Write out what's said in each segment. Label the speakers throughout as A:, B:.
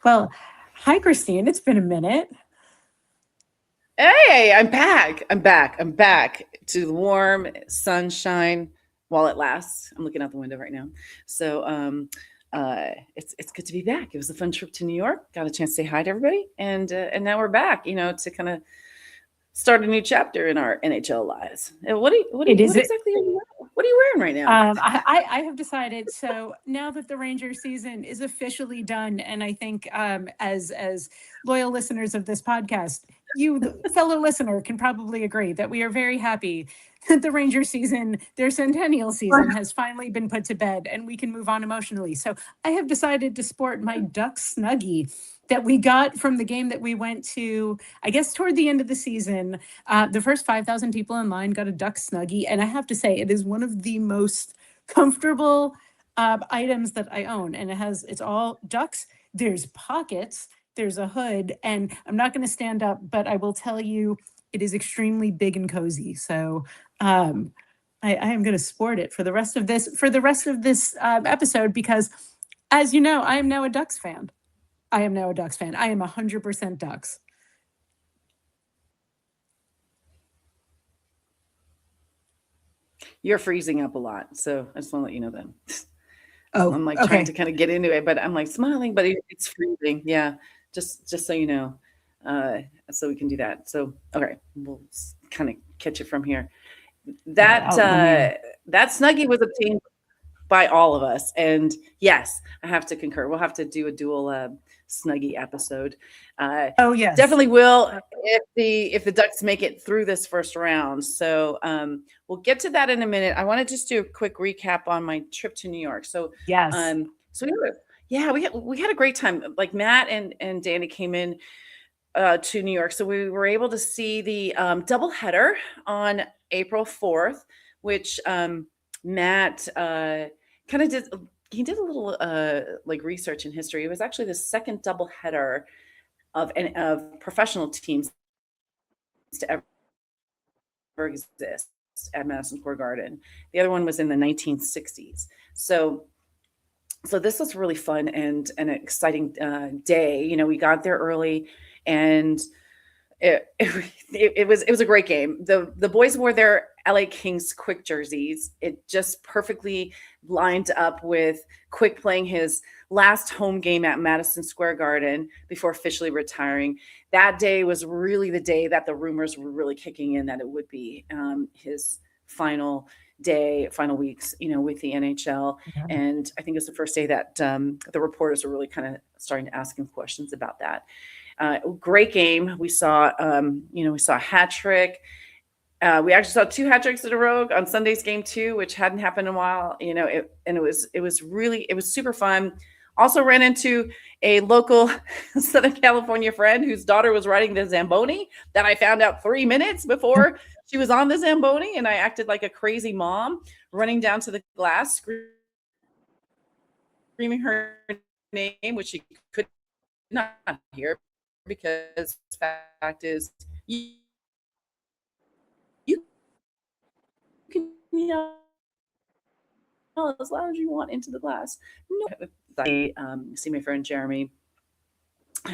A: Well, hi, Christine. It's been a minute.
B: Hey, I'm back. I'm back to the warm sunshine while it lasts. I'm looking out the window right now. So it's good to be back. It was a fun trip to New York. Got a chance to say hi to everybody, and now we're back. To kind of start a new chapter in our NHL lives. And
A: It is
B: what
A: it.
B: exactly are you wearing? What are you wearing right now?
A: I have decided. So now that the Ranger season is officially done, and I think as loyal listeners of this podcast, you, the fellow listener, can probably agree that we are very happy that the Ranger season, their centennial season, has finally been put to bed, and we can move on emotionally. So I have decided to sport my duck snuggie that we got from the game that we went to, I guess, toward the end of the season. The first 5,000 people in line got a duck snuggie. And I have to say, it is one of the most comfortable items that I own. And it's all ducks. There's pockets, there's a hood. And I'm not going to stand up, but I will tell you, it is extremely big and cozy. So, I am going to sport it for the rest of this episode because, as you know, I am now a Ducks fan. I am now a Ducks fan. I am 100% Ducks.
B: You're freezing up a lot, so I just want to let you know that.
A: Oh,
B: I'm like trying
A: okay.
B: to kind of get into it, but I'm like smiling, but it's freezing. Yeah, just so you know, uh, so we can do that. So okay, we'll kind of catch it from here. That
A: Let me.
B: that snuggie was obtained by all of us, and yes, I have to concur. We'll have to do a dual snuggie episode. Uh,
A: Oh, yes.
B: Definitely will if the Ducks make it through this first round. So we'll get to that in a minute. I want to just do a quick recap on my trip to New York. So
A: Yes.
B: so yeah, we had a great time. Like Matt and Danny came in to New York, so we were able to see the doubleheader on April 4th, which Matt kind of did. He did a little like research in history. It was actually the second doubleheader of professional teams to ever exist at Madison Square Garden. The other one was in the 1960s. So this was really fun and an exciting day. We got there early, and it was a great game. The boys wore their LA Kings Quick jerseys. It just perfectly lined up with Quick playing his last home game at Madison Square Garden before officially retiring. That day was really the day that the rumors were really kicking in that it would be his final day, final weeks, with the NHL.
A: Yeah.
B: And I think it's the first day that the reporters were really kind of starting to ask him questions about that. Great game. We saw a hat trick. We actually saw two hat tricks in a row on Sunday's game too, which hadn't happened in a while. It was super fun. Also ran into a local Southern California friend whose daughter was riding the Zamboni that I found out 3 minutes before she was on the Zamboni, and I acted like a crazy mom running down to the glass, screaming her name, which she could not hear because fact is you can yell as loud as you want into the glass. No, I see my friend Jeremy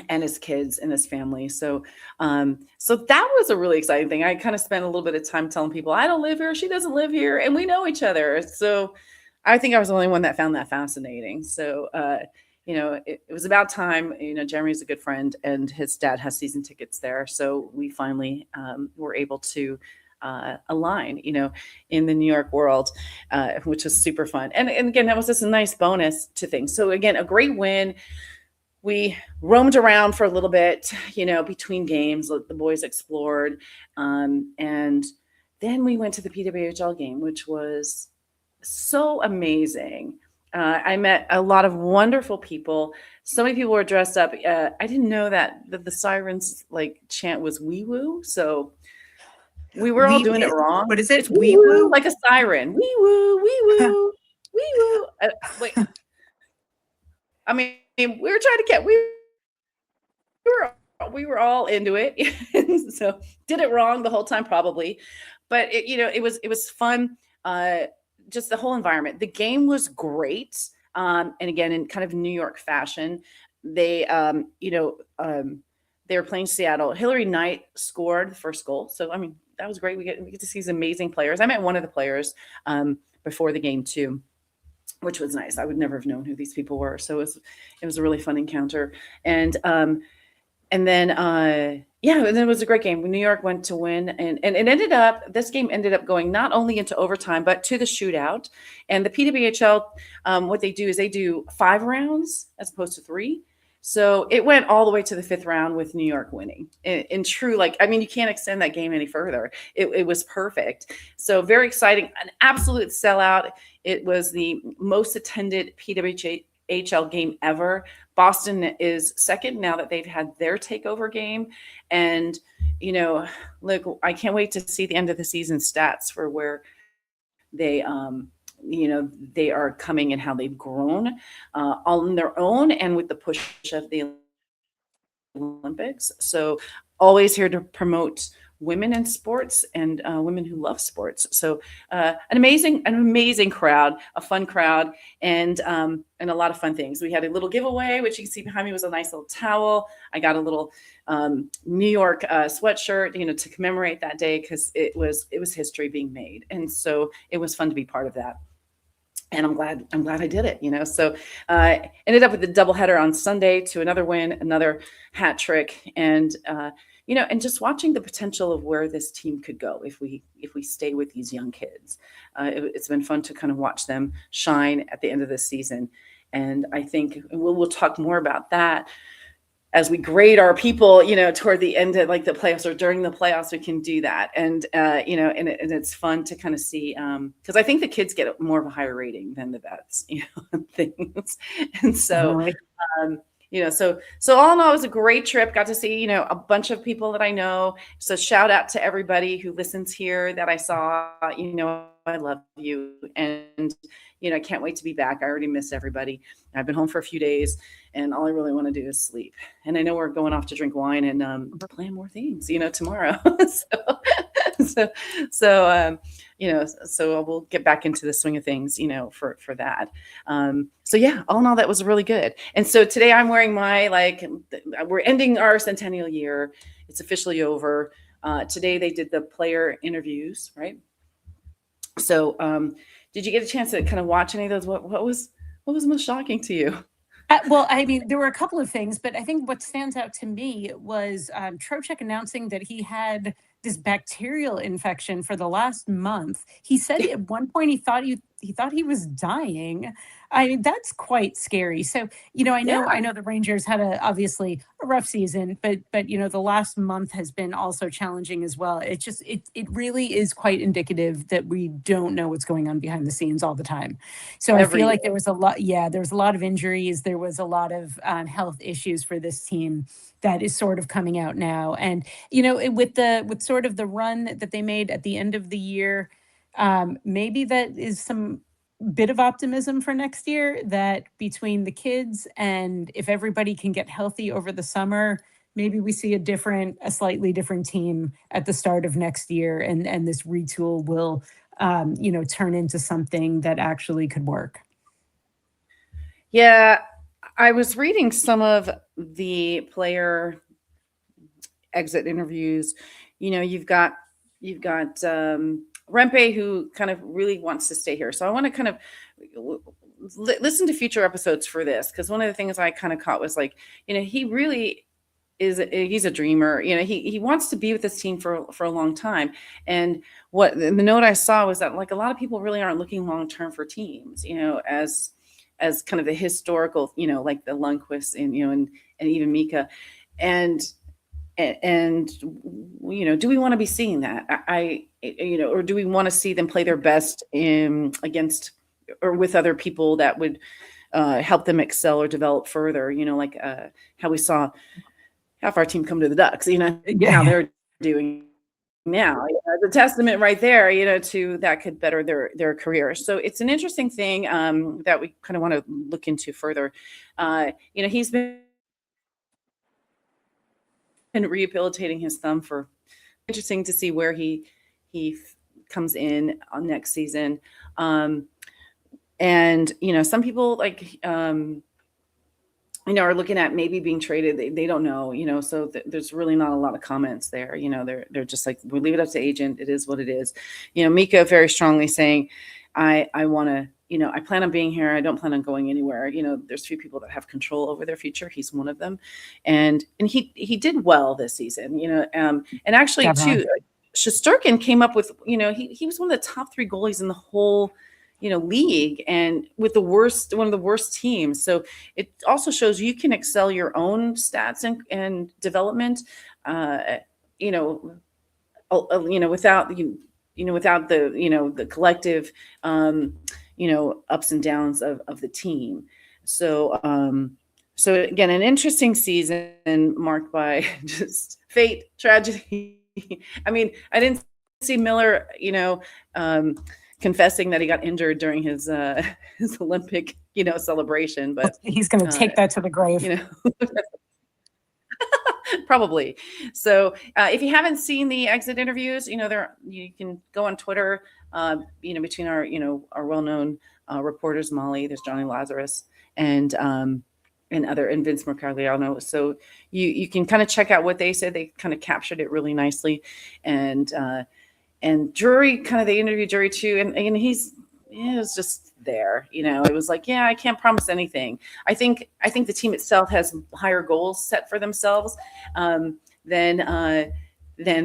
B: and his kids and his family. So that was a really exciting thing. I kind of spent a little bit of time telling people I don't live here, she doesn't live here, and we know each other. So I think I was the only one that found that fascinating. So it was about time. Jeremy's a good friend, and his dad has season tickets there. So we finally were able to align, in the New York world, which was super fun. And again, that was just a nice bonus to things. So again, a great win. We roamed around for a little bit, between games. The boys explored, and then we went to the PWHL game, which was so amazing. I met a lot of wonderful people. So many people were dressed up. I didn't know that the Sirens like chant was "wee woo," so we were all doing it wrong.
A: What is
B: It's
A: it?
B: "wee
A: Wee
B: woo"
A: woo?
B: like a siren. "Wee woo, wee woo, wee woo." Wait, I mean, we were trying to get were we were all into it. So did it wrong the whole time probably, but it was fun. Just the whole environment. The game was great. And again, in kind of New York fashion, they they were playing Seattle. Hillary Knight scored the first goal, so I mean that was great. We get to see these amazing players. I met one of the players before the game too, which was nice. I would never have known who these people were, so it was a really fun encounter. And then yeah, and then it was a great game. New York went to win, and it ended up, this game ended up going not only into overtime but to the shootout. And the PWHL, what they do is they do 5 rounds as opposed to 3. So it went all the way to the 5th round with New York winning. In true, like, I mean, you can't extend that game any further. It was perfect. So very exciting, an absolute sellout. It was the most attended PWHL game ever. Boston is second now that they've had their takeover game. And, look, I can't wait to see the end of the season stats for where they, they are coming and how they've grown on their own and with the push of the Olympics. So always here to promote women in sports and women who love sports. So an amazing crowd, a fun crowd, and a lot of fun things. We had a little giveaway, which you can see behind me was a nice little towel. I got a little New York sweatshirt, to commemorate that day, because it was history being made, and so it was fun to be part of that. And I'm glad I did it, So ended up with a doubleheader on Sunday to another win, another hat trick, and and just watching the potential of where this team could go if we stay with these young kids. It's been fun to kind of watch them shine at the end of this season, and I think we'll talk more about that as we grade our people, toward the end of like the playoffs or during the playoffs. We can do that, and and it's fun to kind of see, because I think the kids get more of a higher rating than the vets, and things, and so.
A: Really?
B: So all in all, it was a great trip. Got to see, a bunch of people that I know. So shout out to everybody who listens here that I saw. I love you, and I can't wait to be back. I already miss everybody. I've been home for a few days, and all I really want to do is sleep. And I know we're going off to drink wine and plan more things, tomorrow. So we'll get back into the swing of things, for that. So yeah, all in all, that was really good. And so today I'm wearing we're ending our centennial year. It's officially over. Today they did the player interviews, right? So did you get a chance to kind of watch any of those? What was most shocking to you?
A: Well, I mean, there were a couple of things, but I think what stands out to me was Trocheck announcing that he had this bacterial infection for the last month. He said at one point he thought he was dying. I mean, that's quite scary. So, I know the Rangers had obviously a rough season, but the last month has been also challenging as well. It really is quite indicative that we don't know what's going on behind the scenes all the time. So I feel like there was a lot of injuries. There was a lot of health issues for this team that is sort of coming out now. And, with sort of the run that they made at the end of the year, maybe that is some bit of optimism for next year, that between the kids and if everybody can get healthy over the summer, maybe we see a slightly different team at the start of next year, and this retool will, turn into something that actually could work.
B: Yeah, I was reading some of the player exit interviews. You've got Rempe, who kind of really wants to stay here. So I want to kind of listen to future episodes for this, because one of the things I kind of caught was he really he's a dreamer. He wants to be with this team for a long time. And the note I saw was that a lot of people really aren't looking long term for teams, as kind of the historical, like the Lundqvist and even Mika, and do we want to be seeing that? Or do we want to see them play their best against or with other people that would help them excel or develop further? How we saw half our team come to the Ducks, how they're doing now. It's a testament right there, to that could better their career. So it's an interesting thing that we kind of want to look into further. He's been rehabilitating his thumb for interesting to see where he comes in on next season. And some people are looking at maybe being traded. They don't know, so there's really not a lot of comments there. They're just like, we leave it up to agent. It is what it is. Mika very strongly saying, I want to, I plan on being here. I don't plan on going anywhere. There's few people that have control over their future. He's one of them. And he did well this season, and actually
A: Definitely.
B: too, Shesterkin came up with, he was one of the top 3 goalies in the whole league, and with one of the worst teams. So it also shows you can excel your own stats and development, without without the collective, ups and downs of the team. So again, an interesting season marked by just fate, tragedy. I mean, I didn't see Miller, confessing that he got injured during his Olympic, celebration, but
A: he's going to take that to the grave.
B: Probably. So if you haven't seen the exit interviews, you can go on Twitter, between our well-known reporters, Molly, there's Johnny Lazarus, and Vince Mercagliano. So you can kind of check out what they said. They kind of captured it really nicely. And Drury, they interviewed Drury too. And it was just there, it was like, yeah, I can't promise anything. I think the team itself has higher goals set for themselves, than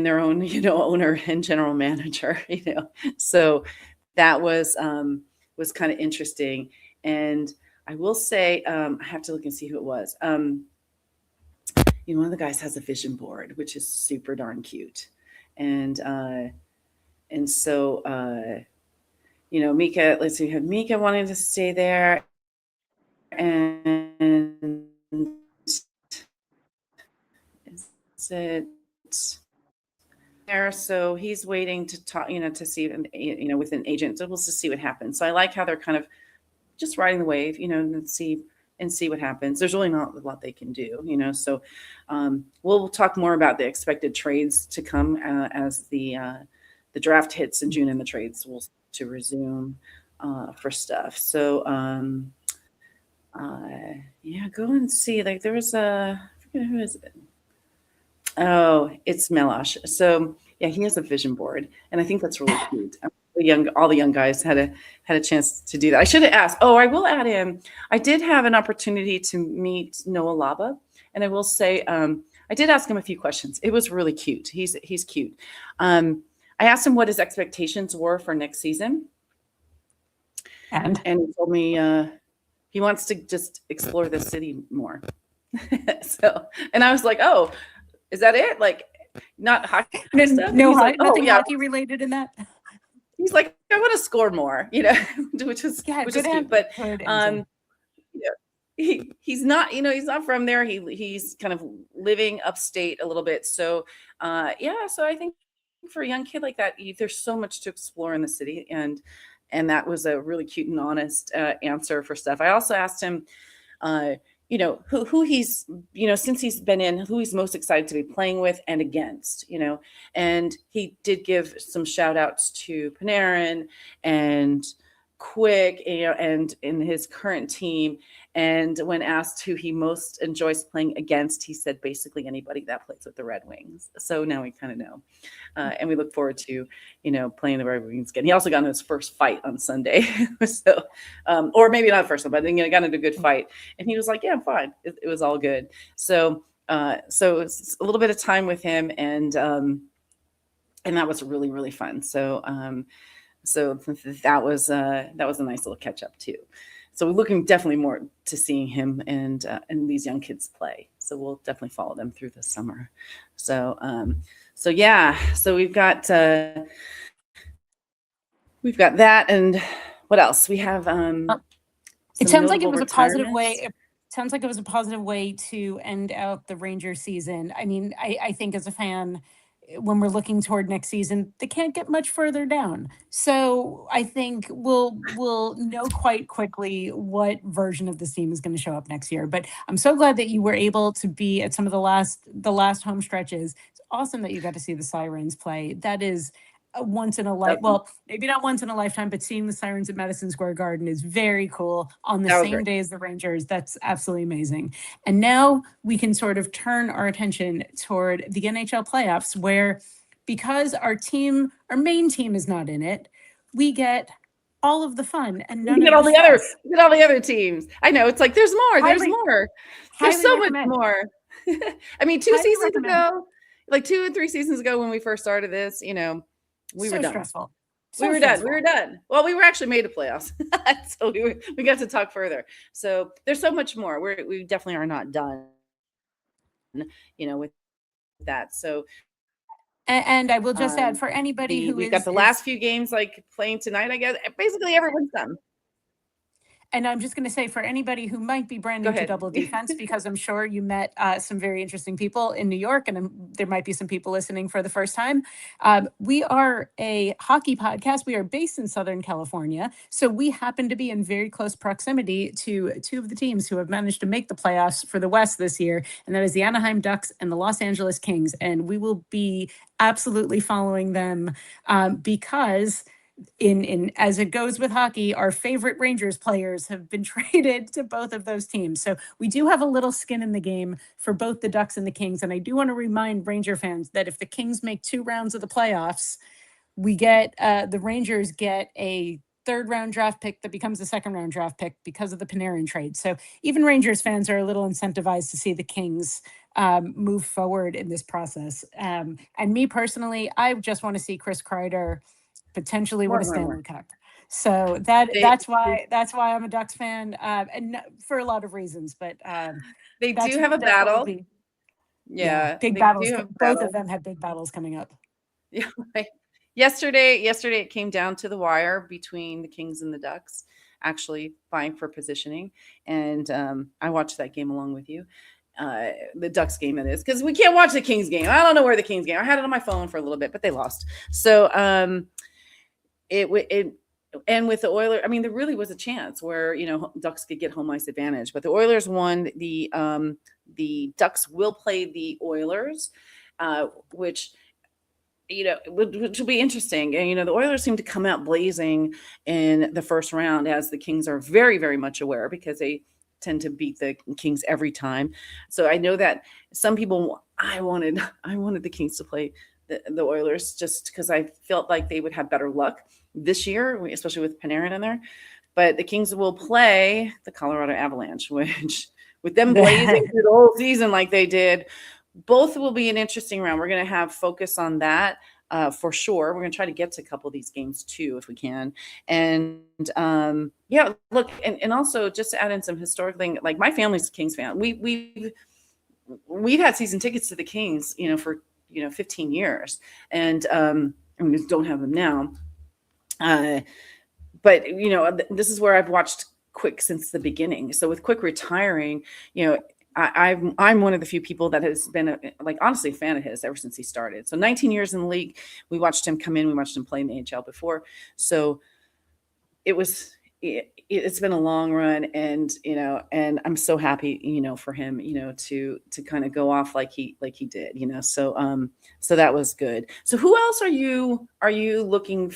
B: their own, owner and general manager, so that was kind of interesting. And I will say, I have to look and see who it was. One of the guys has a vision board, which is super darn cute. And so, Mika, let's see, we have Mika wanting to stay there. And is it there? So he's waiting to talk, to see, with an agent. So we'll just see what happens. So I like how they're kind of just riding the wave, and see what happens. There's really not a lot they can do, so we'll talk more about the expected trades to come as the draft hits in June, and the trades will to resume for stuff. So go and see. Like, there was I forget who is it. Oh, it's Melosh. So yeah, he has a vision board, and I think that's really cute. All the young guys had a chance to do that. I should have asked. Oh, I will add in. I did have an opportunity to meet Noah Laba, and I will say, I did ask him a few questions. It was really cute. He's cute. I asked him what his expectations were for next season, and he told me he wants to just explore the city more. So, and I was like, oh, is that it? Like, not hockey stuff?
A: Nothing hockey related in that.
B: He's like, I want to score more, which is cute. But he's not, he's not from there. He's kind of living upstate a little bit. So so I think for a young kid like that, there's so much to explore in the city, and that was a really cute and honest answer for stuff. I also asked him, who he's, since he's been in, who he's most excited to be playing with and against, and he did give some shout outs to Panarin and Quick, and in his current team. And when asked who he most enjoys playing against, he said basically anybody that plays with the Red Wings. So now we kind of know, and we look forward to, playing the Red Wings again. He also got in his first fight on Sunday, so, or maybe not first one, but then got into a good fight, and he was like, "Yeah, I'm fine." It was all good. So it's a little bit of time with him, and that was really, really fun. So that was a nice little catch up too. So we're looking definitely more to seeing him and these young kids play. So we'll definitely follow them through the summer. So so we've got that, and what else we have?
A: It sounds like it was a positive way. It sounds like it was a positive way to end out the Ranger season. I mean, I think as a fan, when we're looking toward next season, they can't get much further down. So I think we'll know quite quickly what version of this team is going to show up next year. But I'm so glad that you were able to be at some of the last home stretches. It's awesome that you got to see the Sirens play. That is a once in a life. Well, maybe not once in a lifetime, but seeing the Sirens at Madison Square Garden is very cool on the
B: That was
A: same
B: great.
A: day as the Rangers. That's absolutely amazing. And now we can sort of turn our attention toward the NHL playoffs, where because our main team is not in it, we get all of the fun and none
B: We
A: of
B: get all
A: the
B: the other,
A: stress.
B: we get all the other teams. I know, it's like there's more. There's
A: Highly,
B: more. There's
A: highly
B: so much
A: recommend.
B: more. I mean, 2
A: Highly
B: seasons
A: recommend.
B: ago, like 2 and 3 seasons ago, when we first started this, we were
A: So
B: done.
A: stressful.
B: We
A: So
B: were done.
A: stressful.
B: We were done. Well, we were actually made the playoffs, so we got to talk further. So there's so much more. We definitely are not done, with that. So
A: And I will just add, for anybody who
B: we've got the last few games like playing tonight. I guess basically everyone's done.
A: And I'm just going to say, for anybody who might be brand
B: Go
A: new to
B: ahead.
A: Double D-Fense, because I'm sure you met some very interesting people in New York, and there might be some people listening for the first time. We are a hockey podcast. We are based in Southern California, so we happen to be in very close proximity to two of the teams who have managed to make the playoffs for the West this year, and that is the Anaheim Ducks and the Los Angeles Kings. And we will be absolutely following them because in as it goes with hockey, our favorite Rangers players have been traded to both of those teams. So we do have a little skin in the game for both the Ducks and the Kings. And I do want to remind Ranger fans that if the Kings make 2 rounds of the playoffs, we get the Rangers get a 3rd round draft pick that becomes a 2nd round draft pick because of the Panarin trade. So even Rangers fans are a little incentivized to see the Kings move forward in this process. And me personally, I just want to see Chris Kreider potentially win a Stanley Cup. So that's why I'm a Ducks fan, and for a lot of reasons. But
B: they do have a battle. Yeah,
A: big battles. Both of them have big battles coming up.
B: Yeah, right. Yesterday it came down to the wire between the Kings and the Ducks, actually vying for positioning, and I watched that game along with you. The Ducks game, it is, because we can't watch the Kings game. I don't know where the Kings game. I had it on my phone for a little bit, but they lost. So and with the Oilers, I mean, there really was a chance where Ducks could get home ice advantage, but the Oilers won. The Ducks will play the Oilers, which will be interesting. And the Oilers seem to come out blazing in the first round, as the Kings are very, very much aware, because they tend to beat the Kings every time. So I know that some people, I wanted the Kings to play the Oilers, just because I felt like they would have better luck this year, especially with Panarin in there. But the Kings will play the Colorado Avalanche, which, with them blazing through the whole season like they did, both will be an interesting round. We're going to have focus on that for sure. We're going to try to get to a couple of these games too, if we can. And look, and also just to add in some historic thing, like my family's a Kings fan. We've had season tickets to the Kings, for 15 years, and we don't have them now. But this is where I've watched Quick since the beginning. So with Quick retiring, I'm one of the few people that has been honestly a fan of his ever since he started. So 19 years in the league, we watched him come in, we watched him play in the NHL before. So it's been a long run, and and I'm so happy for him to kind of go off like he did, so that was good. So who else are you looking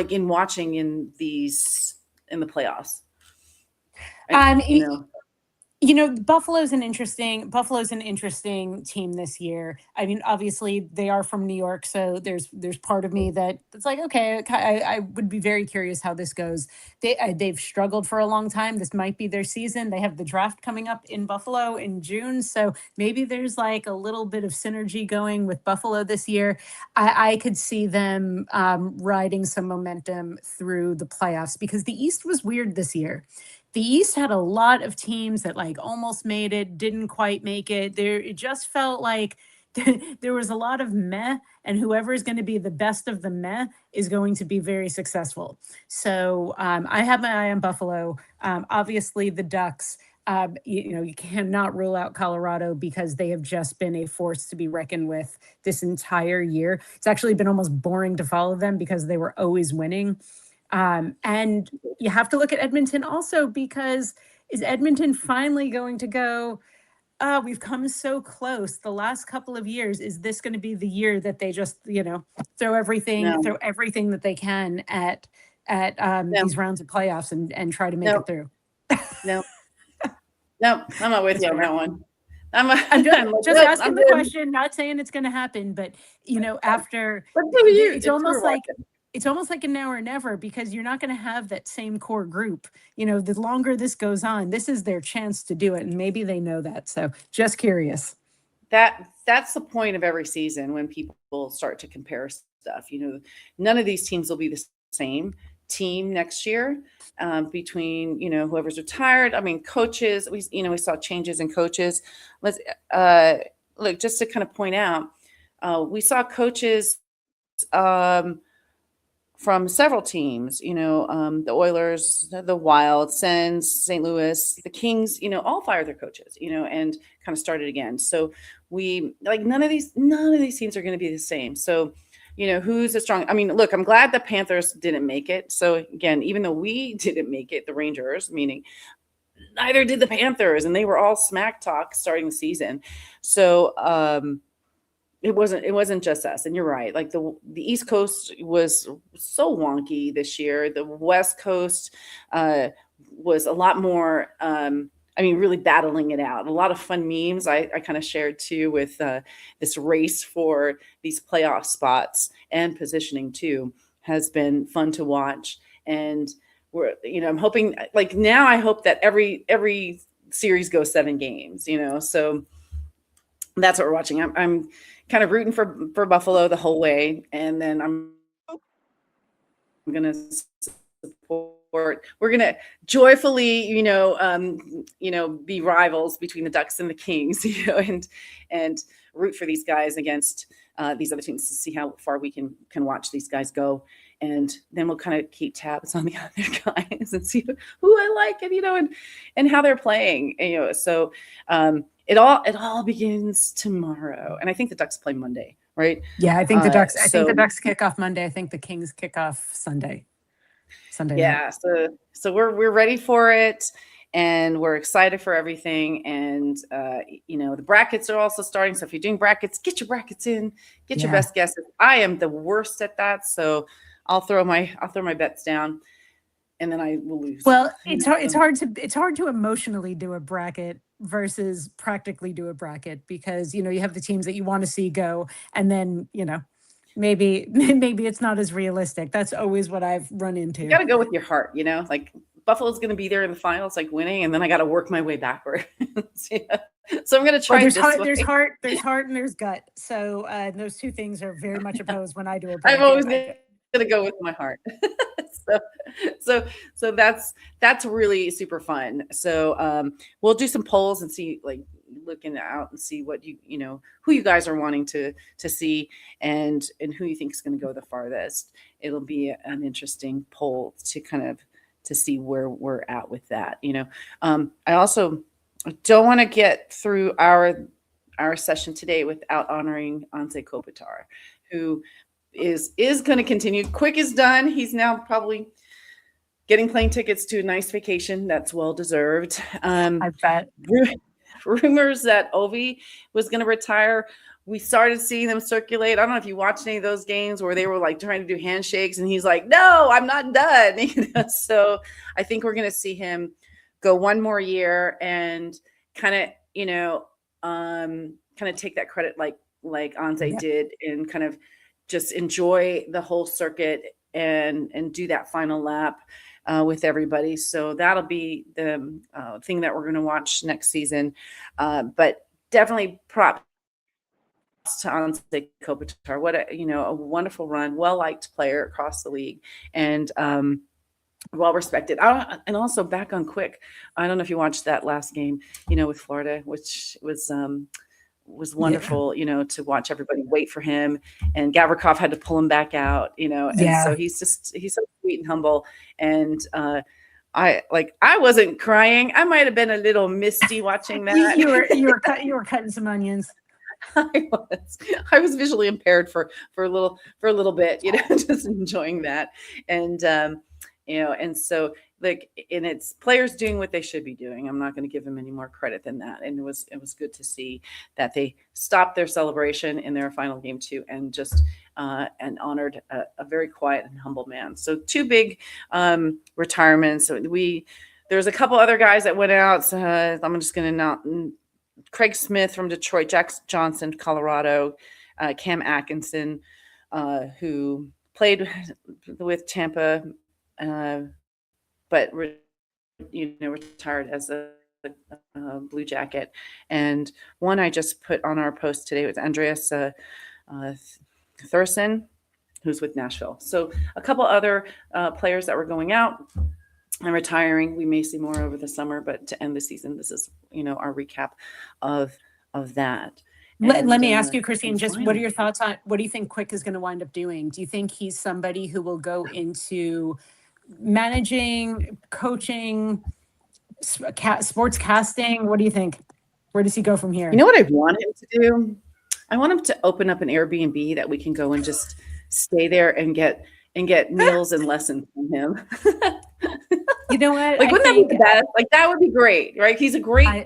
B: in watching in the playoffs?
A: Buffalo's an interesting team this year. I mean, obviously they are from New York, so there's part of me that's like, okay, I would be very curious how this goes. They've struggled for a long time. This might be their season. They have the draft coming up in Buffalo in June, so maybe there's like a little bit of synergy going with Buffalo this year. I could see them riding some momentum through the playoffs, because the East was weird this year. The East had a lot of teams that almost made it, didn't quite make it. It just felt like there was a lot of meh, and whoever is going to be the best of the meh is going to be very successful. So I have my eye on Buffalo. Obviously, the Ducks. You cannot rule out Colorado, because they have just been a force to be reckoned with this entire year. It's actually been almost boring to follow them because they were always winning. And you have to look at Edmonton also, because is Edmonton finally going to go, we've come so close the last couple of years. Is this going to be the year that they just, throw
B: No,
A: everything that they can at
B: no,
A: these rounds of playoffs and try to make
B: no,
A: it through?
B: no, no. I'm not with
A: That's
B: you on
A: fair.
B: that one. I'm,
A: I'm
B: I'm like,
A: just
B: nope,
A: asking
B: I'm
A: the
B: good.
A: question, not saying it's going to happen, but after
B: But who are you?
A: it's
B: It's who
A: almost
B: we're
A: like
B: watching.
A: a now or never, because you're not going to have that same core group. The longer this goes on, this is their chance to do it, and maybe they know that. So, just curious.
B: That's the point of every season when people start to compare stuff. None of these teams will be the same team next year, between whoever's retired. I mean, coaches. We saw changes in coaches. Let's look, just to kind of point out. We saw coaches from several teams. The Oilers, the Wild, Sens, St. Louis, the Kings. All fired their coaches. And kind of started again. So none of these teams are going to be the same. So who's a strong. I mean, look, I'm glad the Panthers didn't make it. So again, even though we didn't make it, the Rangers, meaning neither did the Panthers, and they were all smack talk starting the season. So it wasn't just us. And you're right. Like the East Coast was so wonky this year. The West Coast was a lot more. Really battling it out. A lot of fun memes I kind of shared too with this race for these playoff spots and positioning too has been fun to watch. And I'm hoping, like, now I hope that every series goes 7 games. So that's what we're watching. I'm kind of rooting for Buffalo the whole way, and then I'm gonna support. We're gonna joyfully, be rivals between the Ducks and the Kings, and root for these guys against these other teams to see how far we can watch these guys go, and then we'll kind of keep tabs on the other guys and see who I like, and how they're playing. So it all begins tomorrow, and I think the Ducks play Monday, right?
A: Yeah, I think the Ducks. I think the
B: So
A: Ducks kick off Monday. I think the Kings kick off Sunday. Sunday night.
B: yeah, so we're ready for it, and we're excited for everything. And the brackets are also starting. So if you're doing brackets, get your brackets in, get your
A: Yeah.
B: best guesses. I am the worst at that, so I'll throw my bets down, and then I will lose.
A: Well, it's hard to emotionally do a bracket versus practically do a bracket, because you have the teams that you want to see go, and then maybe it's not as realistic. That's always what I've run into.
B: You got to go with your heart, like Buffalo's going to be there in the finals, like winning, and then I got to work my way backward. So I'm going to try.
A: There's heart, and there's gut. So those two things are very much opposed when I do a bracket.
B: I'm always going to go with my heart. So that's really super fun. So we'll do some polls and see, like, looking out and see what who you guys are wanting to see, and who you think is going to go the farthest. It'll be an interesting poll to kind of to see where we're at with that. I also don't want to get through our session today without honoring Anze Kopitar, who is going to continue. Quick is done. He's now probably getting plane tickets to a nice vacation. That's well deserved.
A: I bet.
B: Rumors that Ovi was going to retire. We started seeing them circulate. I don't know if you watched any of those games where they were like trying to do handshakes, and he's like, "No, I'm not done." So I think we're going to see him go one more year and kind of take that credit like Anze did, and kind of just enjoy the whole circuit and do that final lap with everybody. So that'll be the thing that we're going to watch next season. But definitely props to Anze Kopitar. What a wonderful run, well-liked player across the league, and well respected. And also back on quick. I don't know if you watched that last game, with Florida, which was wonderful, to watch everybody wait for him, and Gavrikov had to pull him back out, and so he's so sweet and humble. And I wasn't crying. I might have been a little misty watching that.
A: you were cutting some onions.
B: I was visually impaired for a little bit, just enjoying that. And and so like, and it's players doing what they should be doing. I'm not going to give them any more credit than that. And it was good to see that they stopped their celebration in their final game too, and just and honored a very quiet and humble man. So 2 big retirements. So there's a couple other guys that went out. So, I'm just going to not. Craig Smith from Detroit, Jack Johnson, Colorado, Cam Atkinson, who played with Tampa, but retired as a Blue Jacket. And one I just put on our post today was Andreas Thurston, who's with Nashville. So a couple other players that were going out and retiring. We may see more over the summer, but to end the season, this is our recap of that.
A: Let me ask you, Christine, just what are your thoughts on what do you think Quick is going to wind up doing? Do you think he's somebody who will go into managing, coaching, sports casting? What do you think? Where does he go from here?
B: You know what I want him to do? I want him to open up an Airbnb that we can go and just stay there and get meals and lessons from him.
A: You know what?
B: Like, wouldn't that be the best? Like, that would be great, right? He's a great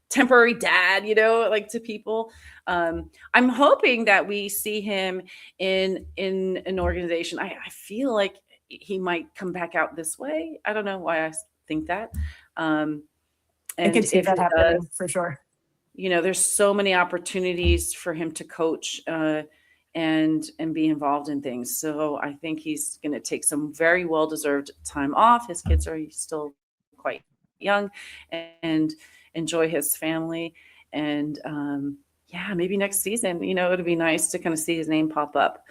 B: temporary dad, like, to people. I'm hoping that we see him in an organization. I feel like he might come back out this way. I don't know why I think that. And
A: I could see that happening for sure.
B: There's so many opportunities for him to coach and be involved in things. So I think he's going to take some very well-deserved time off. His kids are still quite young, and enjoy his family. And maybe next season, it'd be nice to kind of see his name pop up.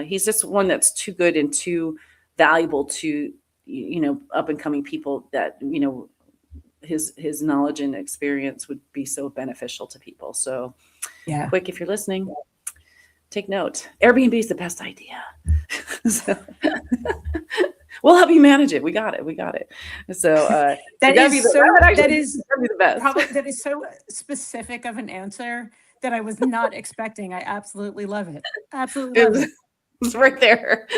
B: He's just one that's too good and too valuable to, up and coming people that, his knowledge and experience would be so beneficial to people. So Quick, if you're listening, take note. Airbnb is the best idea. So, we'll help you manage it. We got it. So
A: that is
B: the best.
A: Probably that is so specific of an answer that I was not expecting. I absolutely love it. Absolutely love it.
B: It's right there.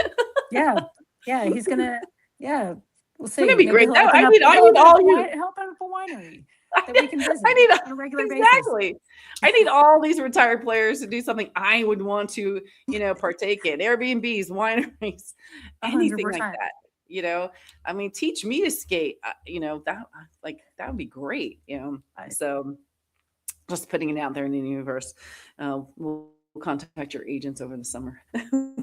A: Yeah. He's gonna. Yeah, we'll see.
B: Wouldn't it be great?
A: I need all you help out a winery that we can visit on a regular basis.
B: Exactly. I need all these retired players to do something I would want to, partake in. Airbnbs, wineries, anything
A: 100%.
B: like that. I mean, teach me to skate. That would be great. So just putting it out there in the universe. We'll contact your agents over the summer,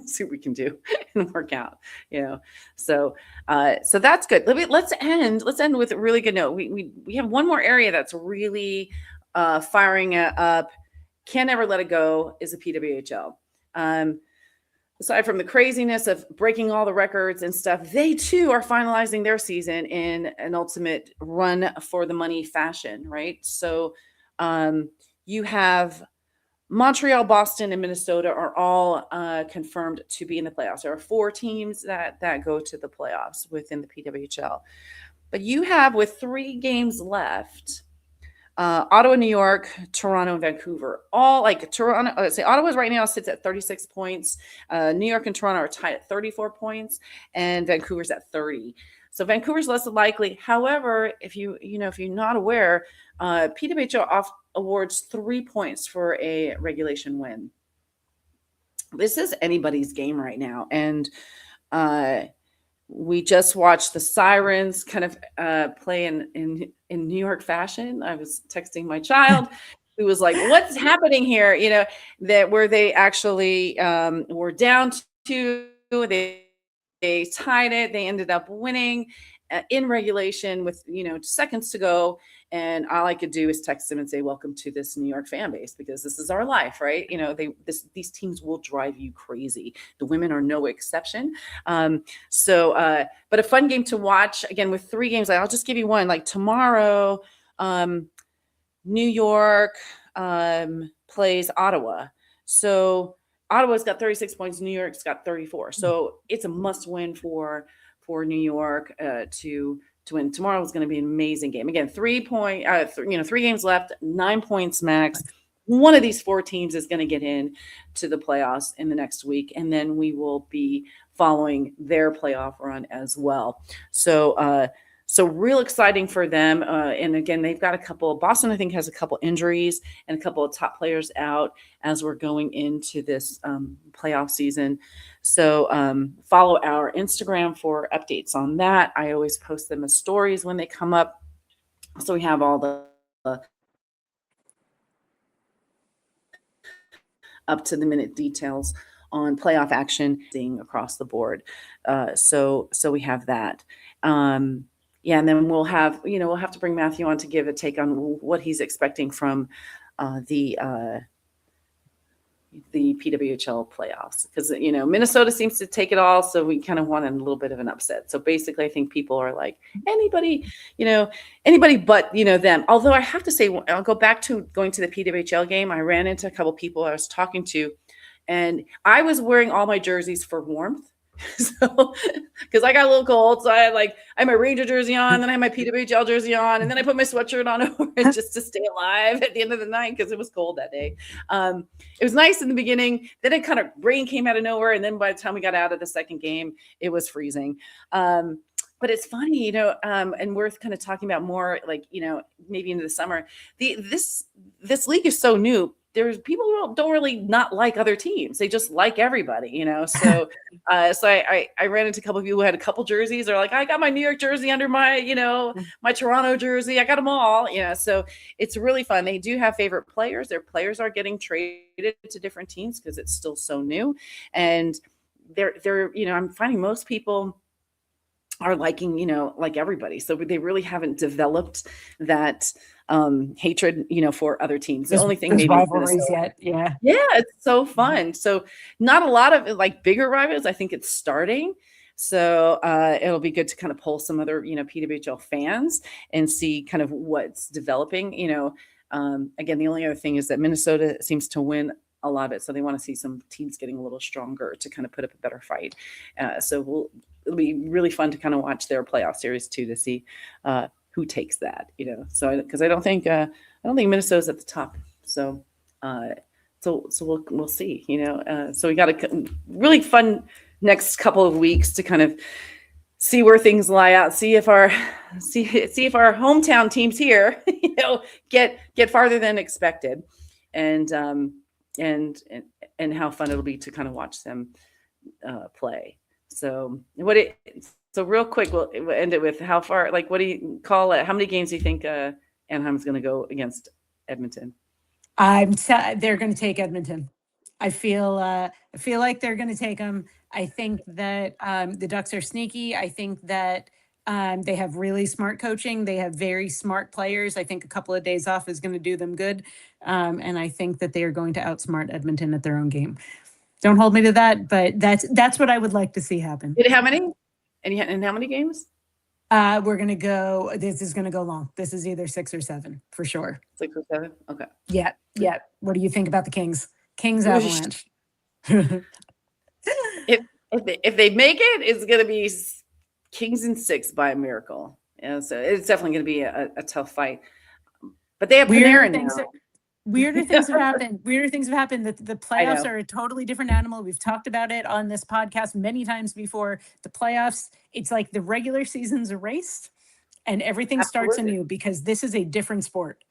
B: see what we can do and work out. So that's good. Let's end with a really good note. We have one more area that's really firing up. Can't ever let it go is the PWHL. Aside from the craziness of breaking all the records and stuff, they too are finalizing their season in an ultimate run for the money fashion, right? So you have Montreal, Boston, and Minnesota are all confirmed to be in the playoffs. There are 4 teams that go to the playoffs within the PWHL. But you have, with 3 games left, Ottawa, New York, Toronto, and Vancouver. All Toronto, Ottawa right now sits at 36 points. New York and Toronto are tied at 34 points, and Vancouver's at 30. So Vancouver's less likely. However, if you're not aware, PWHL awards 3 points for a regulation win. This is anybody's game right now, and we just watched the Sirens kind of play in New York fashion. I was texting my child, who was like, "What's happening here?" That where they actually were down to, they tied it. They ended up winning in regulation with seconds to go. And all I could do is text them and say, "Welcome to this New York fan base, because this is our life," right? These teams will drive you crazy. The women are no exception. But a fun game to watch. Again, with 3 games, I'll just give you one. Like tomorrow, New York plays Ottawa. So Ottawa's got 36 points. New York's got 34. So it's a must win for New York to win. Tomorrow is going to be an amazing game. Again, 3 games left, 9 points max. One of these 4 teams is going to get in to the playoffs in the next week, and then we will be following their playoff run as well. So real exciting for them. And again, they've got a couple. Boston, I think, has a couple injuries and a couple of top players out as we're going into this playoff season. So follow our Instagram for updates on that. I always post them as stories when they come up. So we have all the up to the minute details on playoff action across the board. So we have that. Yeah, and then we'll have to bring Matthew on to give a take on what he's expecting from the PWHL playoffs, because Minnesota seems to take it all, so we kind of want a little bit of an upset. So basically, I think people are like anybody but them. Although I have to say, I'll go back to going to the PWHL game. I ran into a couple people I was talking to, and I was wearing all my jerseys for warmth. So, because I got a little cold, so I had my Ranger jersey on, then I had my PWHL jersey on, and then I put my sweatshirt on over it just to stay alive at the end of the night because it was cold that day. It was nice in the beginning, then it kind of rain came out of nowhere, and then by the time we got out of the second game, it was freezing. But it's funny, and we're kind of talking about more maybe into the summer. This league is so new. There's people who don't really not like other teams. They just like everybody, So, I ran into a couple of people who had a couple jerseys. They're like, I got my New York jersey under my, my Toronto jersey. I got them all, So it's really fun. They do have favorite players. Their players are getting traded to different teams because it's still so new. And they're I'm finding most people are liking, like everybody. So they really haven't developed that hatred, for other teams. The only thing maybe
A: rivalries yet. Yeah.
B: Yeah, it's so fun. So not a lot of bigger rivals. I think it's starting. So it'll be good to kind of pull some other, PWHL fans and see kind of what's developing. Again, the only other thing is that Minnesota seems to win a lot of it. So they want to see some teams getting a little stronger to kind of put up a better fight. So it'll be really fun to kind of watch their playoff series too, to see who takes that, So because I don't think Minnesota's at the top. So we'll see, So we got a really fun next couple of weeks to kind of see where things lie out, see if our hometown teams here, get farther than expected, and how fun it'll be to kind of watch them play. So real quick, we'll end it with how far, what do you call it? How many games do you think Anaheim's going to go against Edmonton?
A: They're going to take Edmonton. I feel like they're going to take them. I think that the Ducks are sneaky. I think that they have really smart coaching. They have very smart players. I think a couple of days off is going to do them good. And I think that they are going to outsmart Edmonton at their own game. Don't hold me to that, but that's what I would like to see happen.
B: How many? And how many games?
A: We're going to go, this is going to go long. This is either 6 or 7 for sure.
B: 6 or 7? Okay.
A: Yeah. What do you think about the Kings? Kings Avalanche.
B: If they make it, it's going to be Kings in 6 by a miracle. So it's definitely going to be a tough fight. But they have Panarin now.
A: Weirder things have happened. The playoffs are a totally different animal. We've talked about it on this podcast many times before. The playoffs, it's like the regular season's erased and everything starts anew because this is a different sport.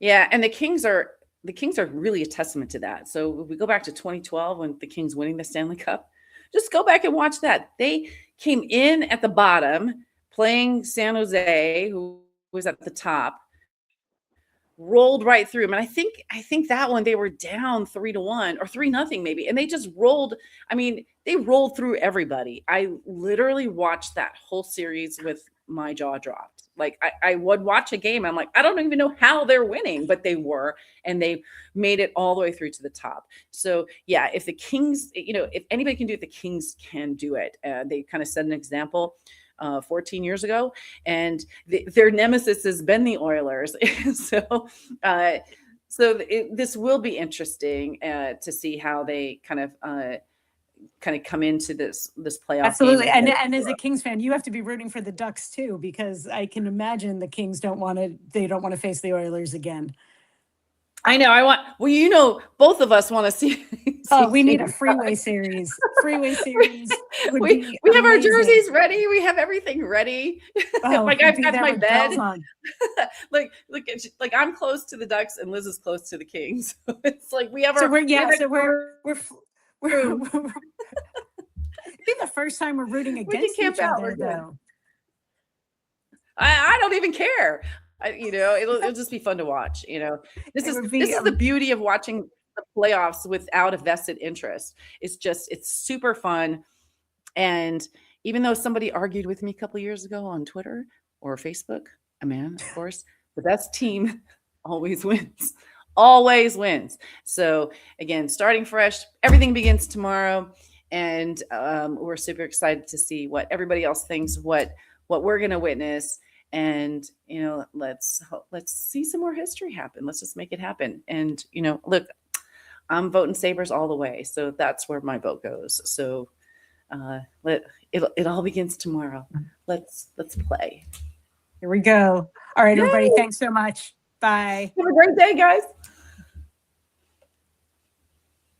B: Yeah, and the Kings are really a testament to that. So if we go back to 2012 when the Kings winning the Stanley Cup, just go back and watch that. They came in at the bottom playing San Jose, who was at the top. Rolled right through them. And I think that one they were down 3-1 or 3-0 maybe. And they just rolled. I mean, they rolled through everybody. I literally watched that whole series with my jaw dropped. I would watch a game. I'm like, I don't even know how they're winning, but they were, and they made it all the way through to the top. So yeah, if the Kings, if anybody can do it, the Kings can do it. They kind of set an example 14 years ago, and their nemesis has been the Oilers. This will be interesting to see how they kind of come into this playoff.
A: Absolutely. And as a Kings fan, you have to be rooting for the Ducks too, because I can imagine the Kings don't want to face the Oilers again.
B: I know. Both of us want to see
A: Oh, we need a freeway series. Freeway series would be
B: we have our
A: amazing.
B: jerseys ready. We have everything ready.
A: Oh,
B: like
A: we'd
B: I've
A: be
B: got
A: there
B: my
A: with
B: bed.
A: bells on.
B: like I'm close to the Ducks and Liz is close to the Kings. It's like we have
A: So
B: our.
A: we're
B: we have
A: it'd be the first time we're rooting
B: can
A: against
B: camp
A: each
B: out,
A: other,
B: we're good.
A: though.
B: I don't even care. It'll just be fun to watch. This is the beauty of watching the playoffs without a vested interest. It's super fun. And even though somebody argued with me a couple of years ago on Twitter or Facebook, of course, the best team always wins. Always wins. So again, starting fresh, everything begins tomorrow. And we're super excited to see what everybody else thinks, what we're going to witness. And, let's see some more history happen. Let's just make it happen. And, look, I'm voting Sabres all the way. So that's where my vote goes. So it all begins tomorrow. Let's play.
A: Here we go. All right, everybody. Thanks so much. Bye.
B: Have a great day, guys.